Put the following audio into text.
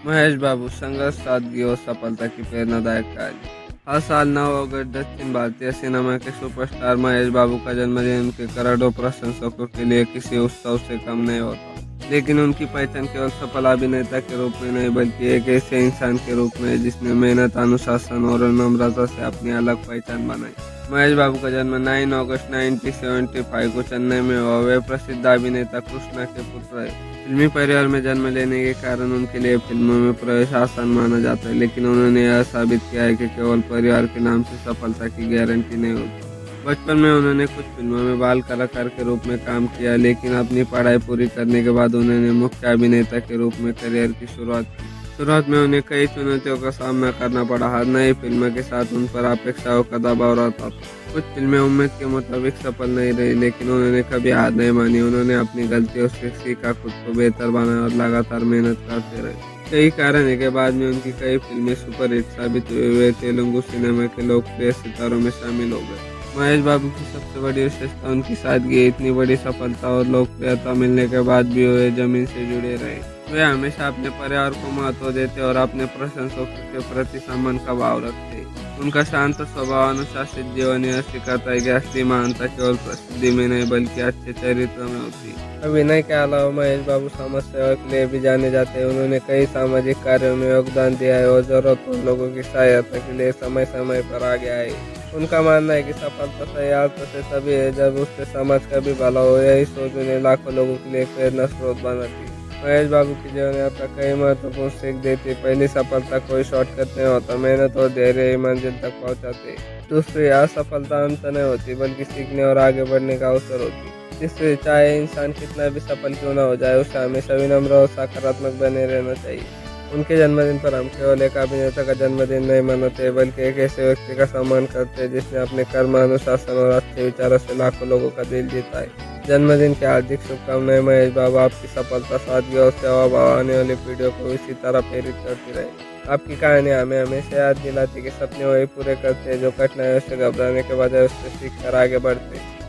महेश बाबू संघर्ष, सादगी और सफलता की प्रेरणादायक कहानी। हर साल 9 अगस्त दक्षिण भारतीय सिनेमा के सुपरस्टार महेश बाबू का जन्मदिन उनके करोड़ों प्रशंसकों के लिए किसी उत्सव से कम नहीं होता। लेकिन उनकी पहचान केवल सफल अभिनेता के रूप में नहीं बल्कि एक ऐसे इंसान के रूप में है जिसने मेहनत, अनुशासन और नम्रता से अपनी अलग पहचान बनाई। महेश बाबू का जन्म 9 अगस्त 1975 को चेन्नई में हुआ। वे प्रसिद्ध अभिनेता कृष्णा के पुत्र है। फिल्मी परिवार में जन्म लेने के कारण उनके लिए फिल्मों में प्रवेश आसान माना जाता है, लेकिन उन्होंने यह साबित किया है कि केवल परिवार के नाम से सफलता की गारंटी नहीं होती। बचपन में उन्होंने कुछ फिल्मों में बाल कलाकार के रूप में काम किया, लेकिन अपनी पढ़ाई पूरी करने के बाद उन्होंने मुख्य अभिनेता के रूप में करियर की शुरुआत की। शुरुआत में उन्हें कई चुनौतियों का सामना करना पड़ा। हर नई फिल्म के साथ उन पर अपेक्षाओं का दबाव रहता था। कुछ फिल्में उम्मीद के मुताबिक सफल नहीं रही, लेकिन उन्होंने कभी हार नहीं मानी। उन्होंने अपनी गलतियों से सीखा, खुद को बेहतर बनाया और लगातार मेहनत करते रहे। यही कारण है कि बाद में उनकी कई फिल्में सुपरहिट साबित हुए। वे तेलुगु सिनेमा के लोकप्रिय सितारों में शामिल हो गए। महेश बाबू की सबसे बड़ी विशेषता उनकी सादगी है। इतनी बड़ी सफलता और लोकप्रियता मिलने के बाद भी वे जमीन से जुड़े रहे। वे हमेशा अपने परिवार को महत्व देते और अपने प्रशंसकों के प्रति सम्मान का भाव रखते। उनका शांत स्वभाव, अनुशासित जीवन यह सिखाता है कि असली महानता केवल प्रसिद्धि में नहीं बल्कि अच्छे चरित्र में होती है। अभिनय के अलावा महेश बाबू समाज सेवा के लिए भी जाने जाते हैं। उन्होंने कई सामाजिक कार्यों में योगदान दिया है और जरूरतमंद लोगों की सहायता के लिए समय समय पर आगे आए। उनका मानना है कि सफलता सही अर्थ से तभी है जब उससे समाज का भी भला हो। यही सोच उन्हें लाखों लोगों के लिए प्रेरणा स्रोत बनाती है। महेश बाबू की जीवन यात्रा कई महत्वपूर्ण सीख देती है। पहली, सफलता कोई शॉर्टकट नहीं होता, मेहनत और धैर्य ही मंजिल तक पहुंचाते। दूसरी, असफलता अंत नहीं होती बल्कि सीखने और आगे बढ़ने का अवसर होती। तीसरी, चाहे इंसान कितना भी सफल क्यों ना हो जाए, उसे हमेशा विनम्र और सकारात्मक बने रहना चाहिए। उनके जन्मदिन पर हम केवल एक अभिनेता का जन्मदिन नहीं मनाते बल्कि एक ऐसे व्यक्ति का सम्मान करते हैं जिसने अपने कर्म, अनुशासन और अच्छे विचारों से लाखों लोगों का दिल जीता है। जन्मदिन की हार्दिक शुभकामनाएं। महेश बाबू आपकी सफलता, सादगी और सेवा भाव आने वाली पीढ़ियों को इसी तरह प्रेरित करती रहे। आपकी कहानी हमें हमेशा याद दिलाती कि सपने वही पूरे करते हैं जो कठिनाइयों से घबराने के बजाय उससे सीख कर आगे बढ़ते हैं।